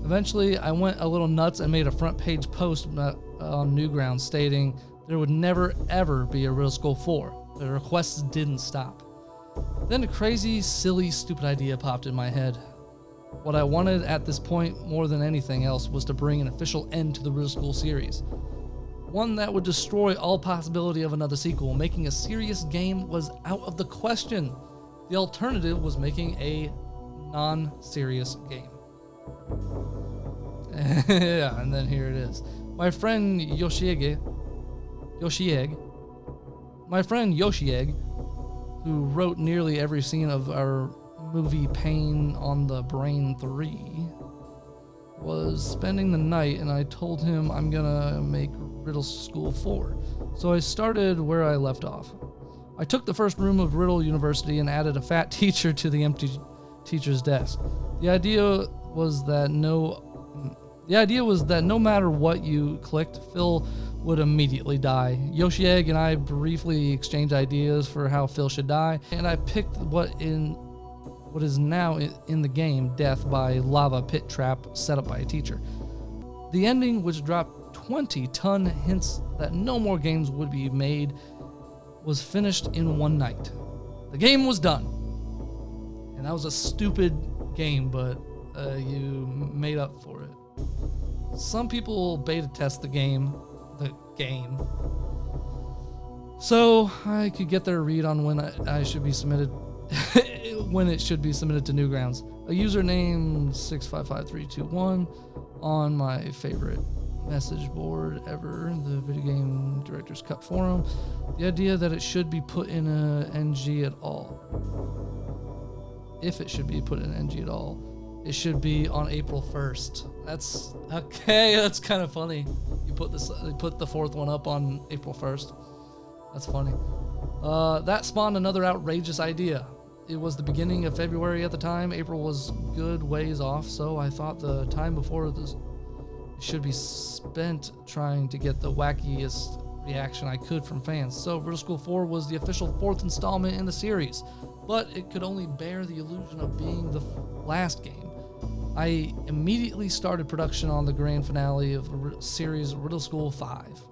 Eventually, I went a little nuts and made a front page post on Newgrounds stating there would never ever be a Riddle School 4. The requests didn't stop. Then a crazy, silly, stupid idea popped in my head. What I wanted at this point more than anything else was to bring an official end to the Riddle School series. One that would destroy all possibility of another sequel. Making a serious game was out of the question. The alternative was making a non-serious game. Yeah, and then here it is. My friend Yoshieg, who wrote nearly every scene of our movie Pain on the Brain 3, was spending the night, and I told him I'm gonna make Riddle School 4. So I started where I left off. I took the first room of Riddle University and added a fat teacher to the empty teacher's desk. The idea was that no matter what you clicked, Phil would immediately die. Yoshieg and I briefly exchanged ideas for how Phil should die, and I picked what is now in the game, death by lava pit trap set up by a teacher. The ending, which dropped 20-ton hints that no more games would be made, was finished in one night. The game was done. And that was a stupid game, but you made up for it. Some people beta test the game. So I could get their read on when I should be submitted when it should be submitted to Newgrounds. A username 655321 on my favorite message board ever, the Video Game Director's Cut forum. The idea that it should be put in a NG at all. If it should be put in NG at all, it should be on April 1st. That's okay. That's kind of funny. You put the fourth one up on April 1st. That's funny. That spawned another outrageous idea. It was the beginning of February at the time. April was good ways off, so I thought the time before this should be spent trying to get the wackiest reaction I could from fans. So Riddle School 4 was the official fourth installment in the series, but it could only bear the illusion of being the last game. I immediately started production on the grand finale of the series Riddle School 5.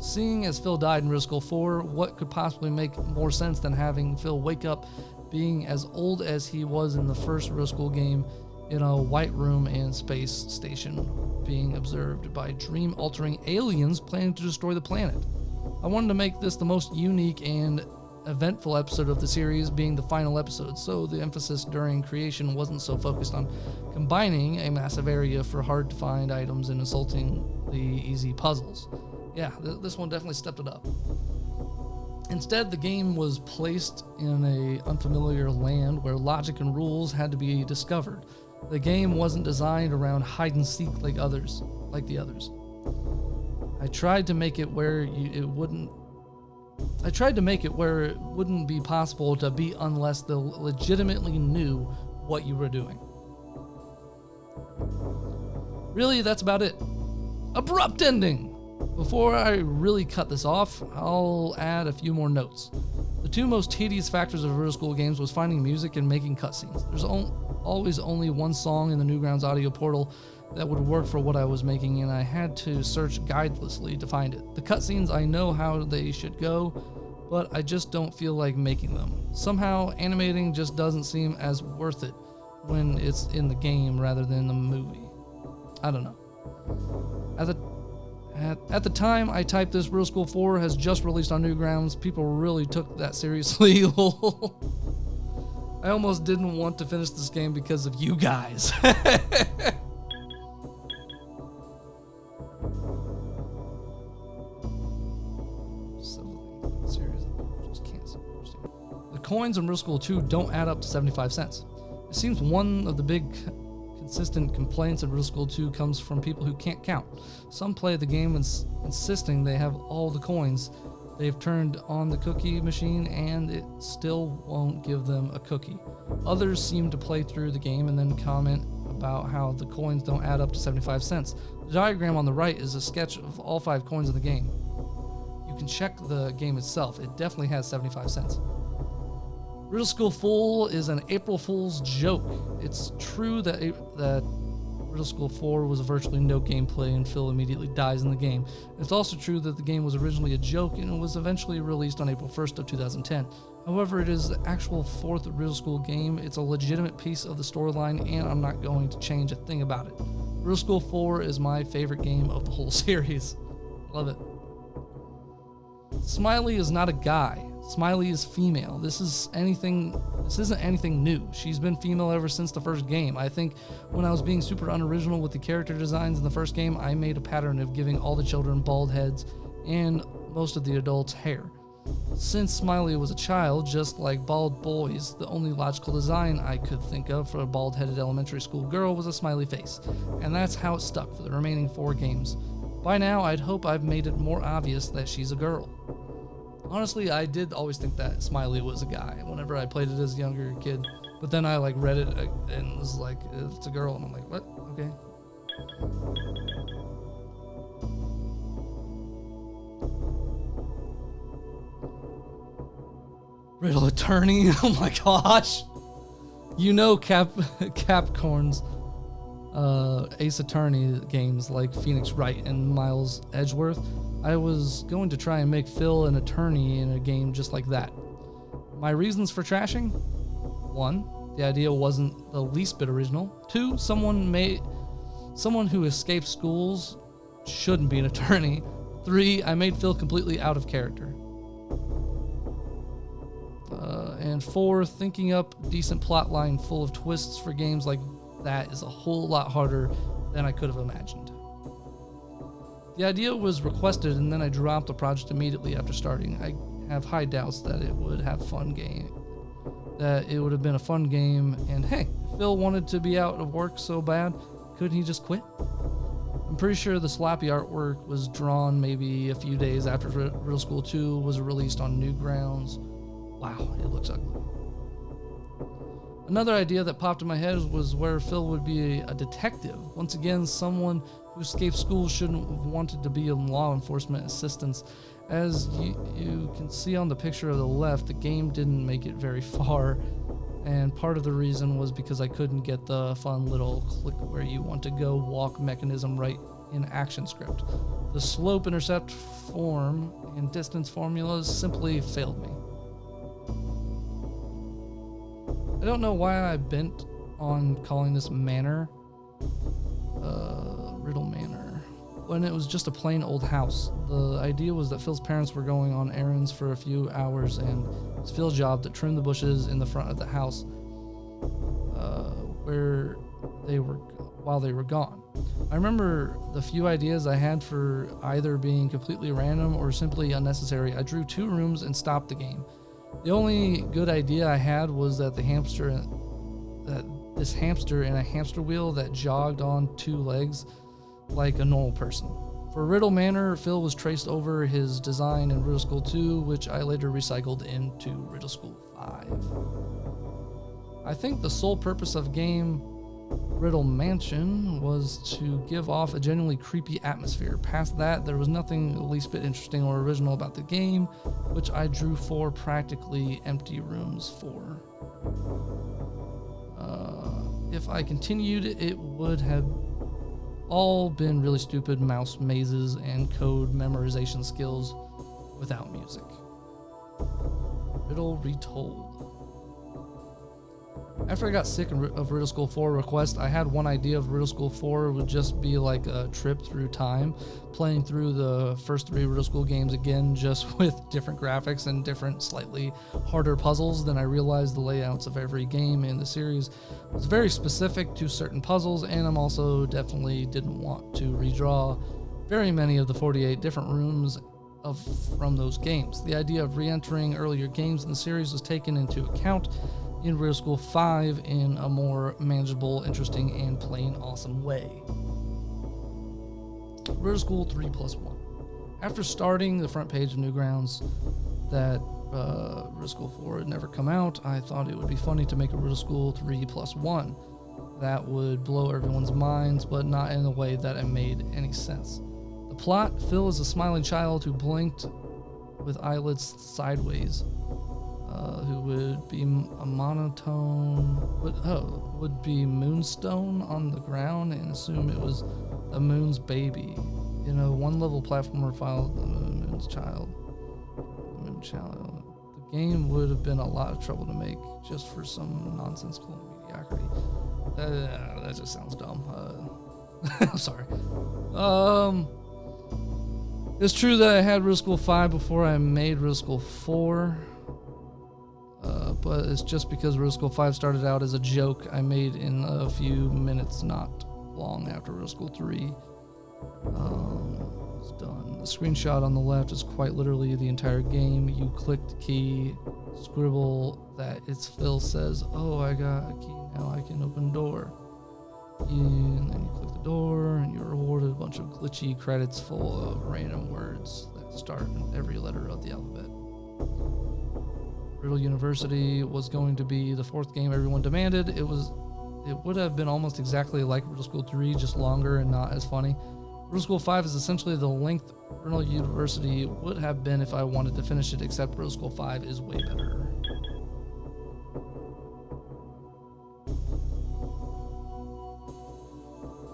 Seeing as Phil died in Riddle School 4, what could possibly make more sense than having Phil wake up being as old as he was in the first Riddle School game, in a white room and space station, being observed by dream-altering aliens planning to destroy the planet. I wanted to make this the most unique and eventful episode of the series, being the final episode, so the emphasis during creation wasn't so focused on combining a massive area for hard-to-find items and insultingly easy puzzles. Yeah, this one definitely stepped it up. Instead, the game was placed in an unfamiliar land where logic and rules had to be discovered. The game wasn't designed around hide and seek like the others. I tried to make it where it wouldn't be possible to beat unless they legitimately knew what you were doing. Really, that's about it. Abrupt ending! Before I really cut this off, I'll add a few more notes. The two most tedious factors of Riddle School games was finding music and making cutscenes. There's always only one song in the Newgrounds audio portal that would work for what I was making, and I had to search guidelessly to find it. The cutscenes, I know how they should go, but I just don't feel like making them. Somehow, animating just doesn't seem as worth it when it's in the game rather than the movie. I don't know. At the time I typed this, Riddle School 4 has just released on Newgrounds. People really took that seriously. I almost didn't want to finish this game because of you guys. series that people just can't understand. The coins in Riddle School 2 don't add up to 75 cents. It seems one of the big consistent complaints in Riddle School 2 comes from people who can't count. Some play the game insisting they have all the coins. They've turned on the cookie machine and it still won't give them a cookie. Others seem to play through the game and then comment about how the coins don't add up to 75 cents. The diagram on the right is a sketch of all 5 coins in the game. You can check the game itself. It definitely has 75 cents. Riddle School Full is an April Fool's joke. It's true that Riddle School 4 was virtually no gameplay and Phil immediately dies in the game. It's also true that the game was originally a joke and it was eventually released on April 1st of 2010. However, it is the actual 4th Riddle School game. It's a legitimate piece of the storyline and I'm not going to change a thing about it. Riddle School 4 is my favorite game of the whole series. Love it. Smiley is not a guy. Smiley is female. This isn't anything new. She's been female ever since the first game. I think when I was being super unoriginal with the character designs in the first game, I made a pattern of giving all the children bald heads and most of the adults hair. Since Smiley was a child, just like bald boys, the only logical design I could think of for a bald-headed elementary school girl was a smiley face, and that's how it stuck for the remaining 4 games. By now, I'd hope I've made it more obvious that she's a girl. Honestly, I did always think that Smiley was a guy whenever I played it as a younger kid. But then I read it and was like, it's a girl. And I'm like, what? Okay. Riddle Attorney. Oh my gosh. You know Capcorn's Ace Attorney games like Phoenix Wright and Miles Edgeworth. I was going to try and make Phil an attorney in a game just like that. My reasons for trashing? 1, the idea wasn't the least bit original. 2, someone who escaped schools shouldn't be an attorney. 3, I made Phil completely out of character. And 4, thinking up a decent plot line full of twists for games like that is a whole lot harder than I could have imagined. The idea was requested and then I dropped the project immediately after starting. I have high doubts that it would have been a fun game, and hey, if Phil wanted to be out of work so bad, couldn't he just quit? I'm pretty sure the sloppy artwork was drawn maybe a few days after Riddle School 2 was released on Newgrounds. Wow, it looks ugly. Another idea that popped in my head was where Phil would be a detective. Once again, someone who escaped school shouldn't have wanted to be in law enforcement assistance. As you can see on the picture of the left, the game didn't make it very far, and part of the reason was because I couldn't get the fun little click where you want to go walk mechanism right in ActionScript. The slope, intercept, form, and distance formulas simply failed me. I don't know why I bent on calling this manor Riddle Manor when it was just a plain old house. The idea was that Phil's parents were going on errands for a few hours and it was Phil's job to trim the bushes in the front of the house while they were gone. I remember the few ideas I had for either being completely random or simply unnecessary. I drew 2 rooms and stopped the game. The only good idea I had was that this hamster in a hamster wheel that jogged on 2 legs like a normal person. For Riddle Manor, Phil was traced over his design in Riddle School 2, which I later recycled into Riddle School 5. I think the sole purpose of game Riddle Mansion was to give off a genuinely creepy atmosphere. Past that, there was nothing the least bit interesting or original about the game, which I drew 4 practically empty rooms for. If I continued, it would have all been really stupid mouse mazes and code memorization skills without music. Riddle Retold. After I got sick of Riddle School 4 request, I had one idea of Riddle School 4 would just be like a trip through time, playing through the first 3 Riddle School games again, just with different graphics and different, slightly harder puzzles. Then I realized the layouts of every game in the series was very specific to certain puzzles, and I'm also definitely didn't want to redraw very many of the 48 different rooms from those games. The idea of re-entering earlier games in the series was taken into account in Riddle School 5 in a more manageable, interesting, and plain awesome way. Riddle School 3+1. After starting the front page of Newgrounds that Riddle School 4 had never come out, I thought it would be funny to make a Riddle School 3+1 that would blow everyone's minds, but not in a way that it made any sense. The plot: Phil is a smiling child who blinked with eyelids sideways, who would be a monotone, would be moonstone on the ground and assume it was the moon's baby. You know, one level platformer filed the moon's child. The moon child. The game would have been a lot of trouble to make just for some nonsensical mediocrity. That just sounds dumb. I'm sorry. It's true that I had Riddle School 5 before I made Riddle School 4. But it's just because Riddle School 5 started out as a joke I made in a few minutes not long after Riddle School 3 was done. The screenshot on the left is quite literally the entire game. You click the key, scribble that it's Phil says, "Oh, I got a key, now I can open the door." And then you click the door and you're rewarded a bunch of glitchy credits full of random words that start with every letter of the alphabet. Riddle University was going to be the fourth game everyone demanded. It would have been almost exactly like Riddle School 3, just longer and not as funny. Riddle School 5 is essentially the length Riddle University would have been if I wanted to finish it, except Riddle School 5 is way better.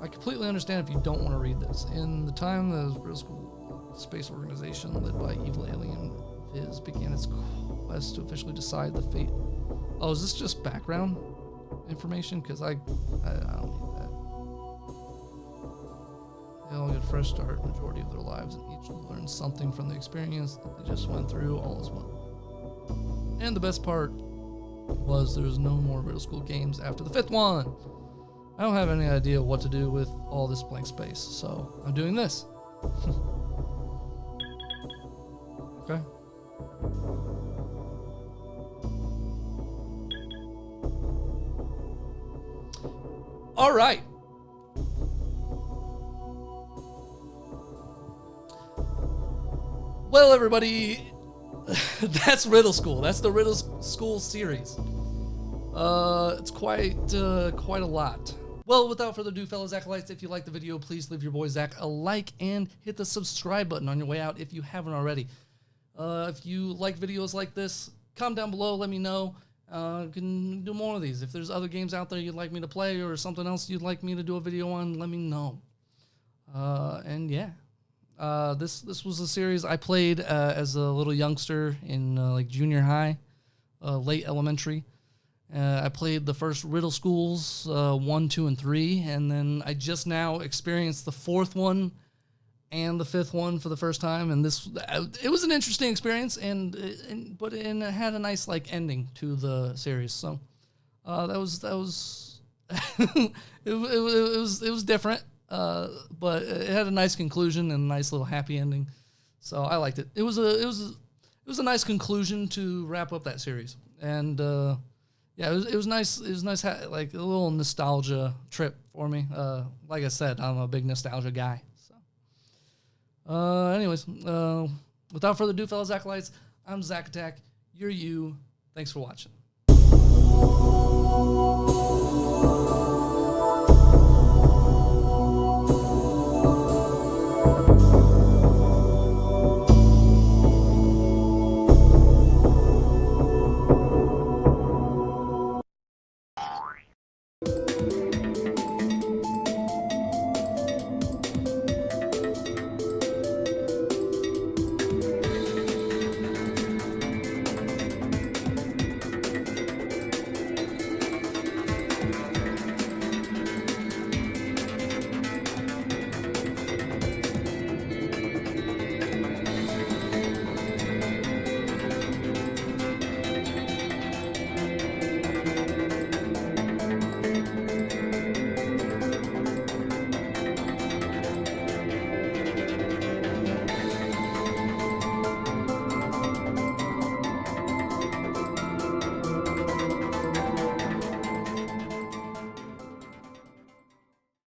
I completely understand if you don't want to read this. In the time the Riddle School space organization led by evil alien Viz began its quest to officially decide the fate. Oh, is this just background information? Because I don't need that. They all get a fresh start majority of their lives, and each will learn something from the experience that they just went through. All is well. And the best part was there's no more Riddle School games after the fifth one. I don't have any idea what to do with all this blank space, so I'm doing this. Okay. All right. Well, everybody, that's Riddle School. That's the Riddle School series. It's quite a lot. Well, without further ado, fellow Zackalites, if you like the video, please leave your boy Zack a like and hit the subscribe button on your way out if you haven't already. If you like videos like this, comment down below, let me know. Can do more of these. If there's other games out there you'd like me to play or something else you'd like me to do a video on, let me know. And yeah, this was a series I played as a little youngster in like junior high, late elementary. I played the first Riddle Schools 1, 2, and 3, and then I just now experienced the fourth one and the fifth one for the first time, and it was an interesting experience, but it had a nice like ending to the series. So that was it was different, but it had a nice conclusion and a nice little happy ending. So I liked it. It was a nice conclusion to wrap up that series, and yeah, it was nice. It was nice, like a little nostalgia trip for me. Like I said, I'm a big nostalgia guy. So, anyways, without further ado, fellow Zackalites, I'm Zack Attack. You're you. Thanks for watching.